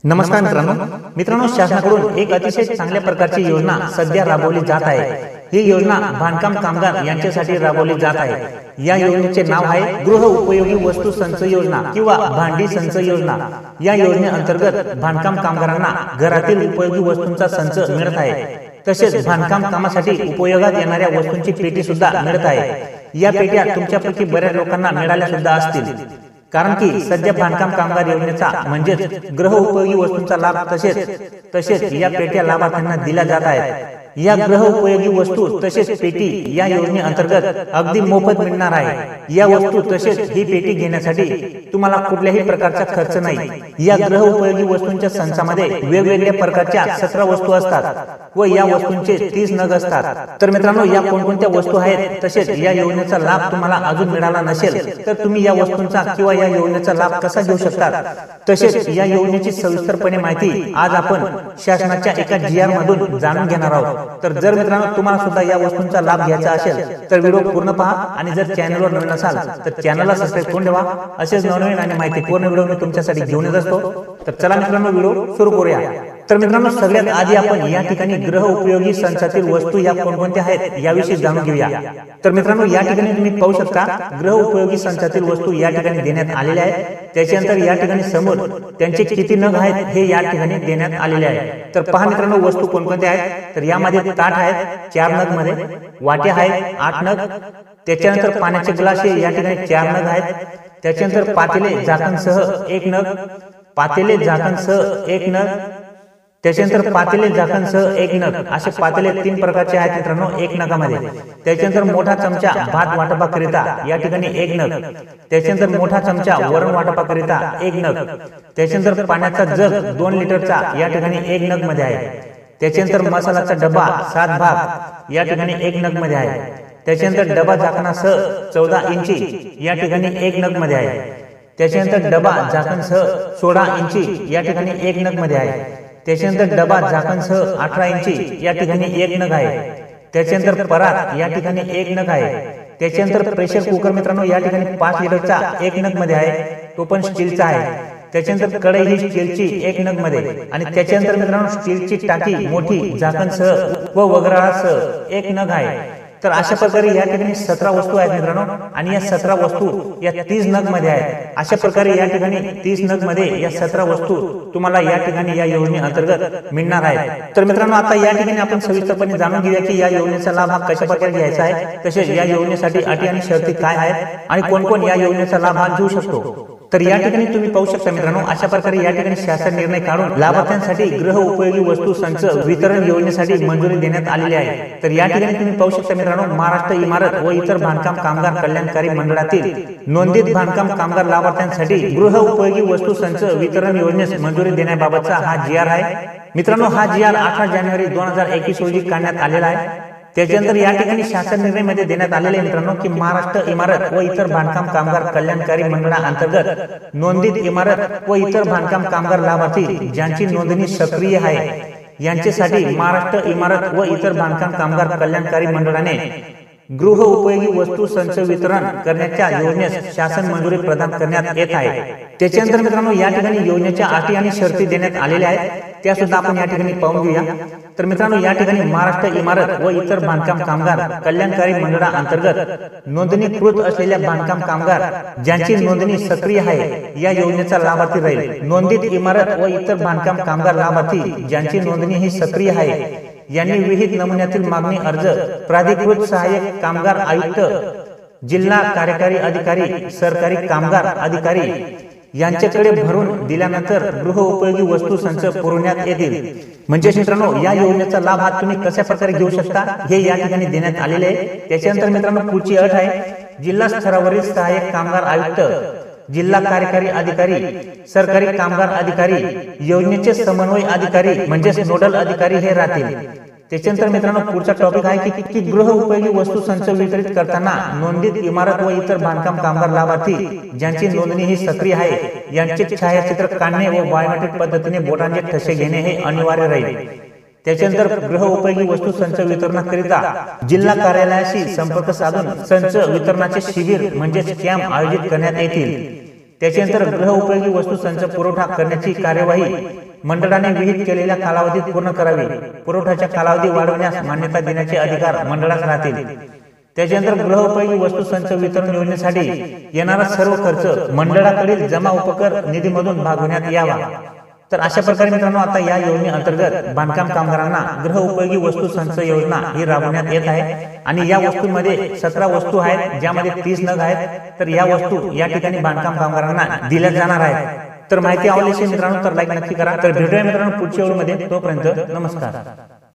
नमस्कार मित्रांनो, शासनाकडून एक अतिशय चांगल्या प्रकारची योजना सध्या राबवली जात आहे। ही योजना बांधकाम कामगार यांच्यासाठी राबवली जात आहे। या योजनेचे नाव आहे गृह उपयोगी वस्तू संच योजना किंवा भांडी संच योजना। या योजनेअंतर्गत बांधकाम कामगारांना घरातील उपयोगी वस्तूंचा संच मिळत आहे। तसेच बांधकाम कामासाठी उपयोगात येणाऱ्या वस्तूंची पेटी सुद्धा मिळत आहे। या पेट्या तुमच्यापैकी बऱ्याच लोकांना मिळाल्या सुद्धा असतील, कारण की सध्या बांधकाम कामगार योजनेचा म्हणजे गृह उपयोगी वस्तूंचा लाभ तसेच या पेट्या लाभार्थ्यांना दिल्या जात आहेत। या गृह उपयोगी वस्तू तसेच पेटी या योजनेअंतर्गत अगदी मोफत मिळणार आहे। या वस्तू तसेच ही पेटी घेण्यासाठी तुम्हाला कुठल्याही प्रकारचा खर्च नाही। या गृह उपयोगी वस्तूंच्या संचामध्ये वेगवेगळ्या प्रकारच्या 17 वस्तू असतात व या वस्तूंचे 30 नग असतात। तर मित्रांनो, या कोणकोणत्या वस्तू आहेत तसेच या योजनेचा लाभ तुम्हाला अजून मिळाला नसेल तर तुम्ही या वस्तूंचा किंवा या योजनेचा लाभ कसा घेऊ शकता, तसेच या योजनेची सविस्तरपणे माहिती आज आपण शासनाच्या एका GR मधून जाणून घेणार आहोत। तर जर मित्रांनो तुम्हाला सुद्धा या वस्तूंचा लाभ घ्यायचा असेल तर व्हिडिओ पूर्ण पहा आणि जर चॅनलवर नवीन असाल तर चॅनलला सबस्क्राइब करून ठेवा। असेच नवनवीन आणि माहितीपूर्ण व्हिडिओ मी तुमच्यासाठी घेऊन येत असतो। तर चला मित्रांनो, व्हिडिओ सुरू करूया। तर मित्रांनो, सगळ्यात आधी आपण या ठिकाणी गृह उपयोगी संचातील वस्तू या कोणकोणत्या आहेत याविषयी जाणून घेऊया। तर मित्रांनो, या ठिकाणी तुम्ही पाहू शकता गृह उपयोगी संचातील वस्तू या ठिकाणी देण्यात आलेल्या आहेत। त्याच्यानंतर या ठिकाणी समोर त्यांचे किती नग आहेत हे या ठिकाणी देण्यात आलेले आहे। तर पहा मित्रांनो, वस्तू कोणकोणत्या आहेत तर यामध्ये ताट आहेत 4 नग मध्ये, वाट्या आहेत 8 नग, त्याच्यानंतर पाण्याचे ग्लास हे या ठिकाणी 4 नग आहेत, त्याच्यानंतर पातेले झाकणसह 1 नग, पातेले झाकणसह 1 नग, त्याच्यानंतर पातेले झाकणसह 1 नग, असे पातेले 3 प्रकारचे आहेत मित्रांनो 1 नगामध्ये। त्याच्यानंतर मोठा चमचा भात वाटपाकरिता या ठिकाणी 1 नग, त्याच्यानंतर मोठा चमचा वरण वाटपाकरिता 1 नग, त्याच्यानंतर पाण्याचा जग 2 लिटरचा या ठिकाणी 1 नग मध्ये आहे, त्याच्यानंतर मसालाचा डबा 7 भाग या ठिकाणी 1 नग मध्ये आहे, त्याच्यानंतर डबा झाकणासह 14 इंची या ठिकाणी 1 नग मध्ये आहे, त्याच्यानंतर डबा झाकणसह 16 इंची या ठिकाणी 1 नग मध्ये आहे, त्याच्यानंतर डबा झाकणसह 18 इंची या ठिकाणी 1 नग आहे, त्याच्यानंतर परात या ठिकाणी 1 नग आहे, त्याच्यानंतर प्रेशर कुकर मित्रांनो या ठिकाणी 5 लिटरचा 1 नग मध्ये आहे, तो पण स्टीलचा आहे, त्याच्यानंतर कढई ही स्टीलची 1 नग मध्ये, आणि त्याच्यानंतर मित्रांनो स्टीलची टाकी मोठी झाकणसह व वगैरेसह 1 नग आहे। तर अशा प्रकारे या ठिकाणी 17 वस्तू आहेत मित्रांनो, आणि या 17 वस्तू या 30 नग मध्ये आहेत। अशा प्रकारे या ठिकाणी 30 नग मध्ये या 17 वस्तू तुम्हाला या ठिकाणी या योजनेअंतर्गत मिळणार आहेत। तर मित्रांनो, आता या ठिकाणी आपण सविस्तरपणे जाणून घेऊया की या योजनेचा लाभ हा कशा प्रकारे घ्यायचा आहे, तसेच या योजनेसाठी अटी आणि शर्ती काय आहेत आणि कोण कोण या योजनेचा लाभ हा घेऊ शकतो। तर या ठिकाणी तुम्ही पाहू शकता मित्रांनो, अशा प्रकारे या ठिकाणी शासन निर्णय काढून लाभार्थ्यांसाठी गृह उपयोगी वस्तू संच वितरण योजनेसाठी मंजुरी देण्यात आलेली आहे। तर या ठिकाणी तुम्ही पाहू शकता मित्रांनो, महाराष्ट्र इमारत व इतर बांधकाम कामगार कल्याणकारी मंडळातील नोंदित बांधकाम कामगार लाभार्थ्यांसाठी गृह उपयोगी वस्तू संच वितरण योजनेस मंजुरी देण्याबाबतचा हा GR आहे मित्रांनो। हा GR 18 जानेवारी 2021 रोजी काढण्यात आलेला आहे। त्याच्यानंतर या ठिकाणी शासन निर्णय मध्ये देण्यात आलेले मित्रांनो की महाराष्ट्र इमारत व इतर बांधकाम कामगार कल्याणकारी मंडळाअंतर्गत नोंदित इमारत व इतर बांधकाम कामगार लाभार्थी ज्यांची नोंदणी सक्रिय आहे यांच्यासाठी महाराष्ट्र इमारत व इतर बांधकाम कामगार कल्याणकारी मंडळाने गृह उपयोगी वस्तू संच वितरण करण्याच्या योजनेस शासन मंजुरी प्रदान करण्यात येत आहे। त्याच्यानंतर मित्रांनो, या ठिकाणी योजनेच्या अटी आणि शर्ती देण्यात आलेल्या आहेत, त्या सुद्धा आपण या ठिकाणी पाहून घेऊया। तर मित्रांनो, या ठिकाणी महाराष्ट्र इमारत व इतर बांधकाम कामगार कल्याणकारी मंडळाअंतर्गत नोंदणीकृत असलेल्या बांधकाम कामगार ज्यांची नोंदणी सक्रिय आहे या योजनेचा लाभार्थी राहील। नोंदित इमारत व इतर बांधकाम कामगार लाभार्थी ज्यांची नोंदणी ही सक्रिय आहे यांनी विहित नमुन्यातील मागणी अर्ज प्राधिकृत सहाय्यक कामगार आयुक्त, जिल्हा कार्यकारी अधिकारी, सरकारी कामगार अधिकारी यांच्याकडे भरून दिल्यानंतर गृह उपयोगी वस्तू संच पुरवण्यात येतील। म्हणजे मित्रांनो, या योजनेचा लाभ हा तुम्ही कशा प्रकारे घेऊ शकता हे या ठिकाणी देण्यात आलेले आहे। त्याच्यानंतर मित्रांनो, पुढची अट आहे जिल्हा स्तरावरील सहाय्यक कामगार आयुक्त, जिल्हा कार्यकारी अधिकारी, सरकारी कामगार अधिकारी, योजनेचे समन्वय अधिकारी म्हणजे नोडल अधिकारी हे राहतील। त्याच्यानंतर मित्रांनो, पुढचा टॉपिक आहे की गृह उपयोगी वस्तू संच वितरित करताना नोंदित इमारत व इतर बांधकाम कामगार लाभार्थी ज्यांची नोंदणी ही सक्रिय आहे यांचे छायाचित्र काढणे व बायोमेट्रिक पद्धतीने बोटांचे ठसे घेणे हे अनिवार्य राहील। त्याच्यानंतर गृह उपयोगी वस्तू संच वितरणाकरिता जिल्हा कार्यालयाशी संपर्क साधून संच वितरणाचे शिबिर म्हणजे कॅम्प आयोजित करण्यात येतील। त्याच्यानंतर गृह उपयोगी वस्तू संच पुरवठा करण्याची कार्यवाही मंडळाने विहित केलेल्या कालावधीत पूर्ण करावी। पुरवठ्याच्या कालावधी वाढवण्यास मान्यता देण्याचे अधिकार मंडळास राहतील। त्याच्यानंतर गृहोपयोगी वस्तू संच वितरण योजनेसाठी येणारा सर्व खर्च मंडळाकडील जमा उपकर निधीमधून भागवण्यात यावा। तर अशा प्रकारे मित्रांनो आता या योजनेअंतर्गत बांधकाम कामगारांना गृहोपयोगी वस्तू संच योजना ही राबवण्यात येत आहे आणि या वस्तूंमध्ये 17 वस्तू आहेत, ज्यामध्ये 30 नग आहेत। तर या वस्तू या ठिकाणी बांधकाम कामगारांना दिल्या जाणार आहेत। तर माहिती आवडली असेल मित्रांनो तर लाईक नक्की करा। तर भेटूया मित्रांनो पुढच्या व्हिडिओमध्ये, तोपर्यंत नमस्कार।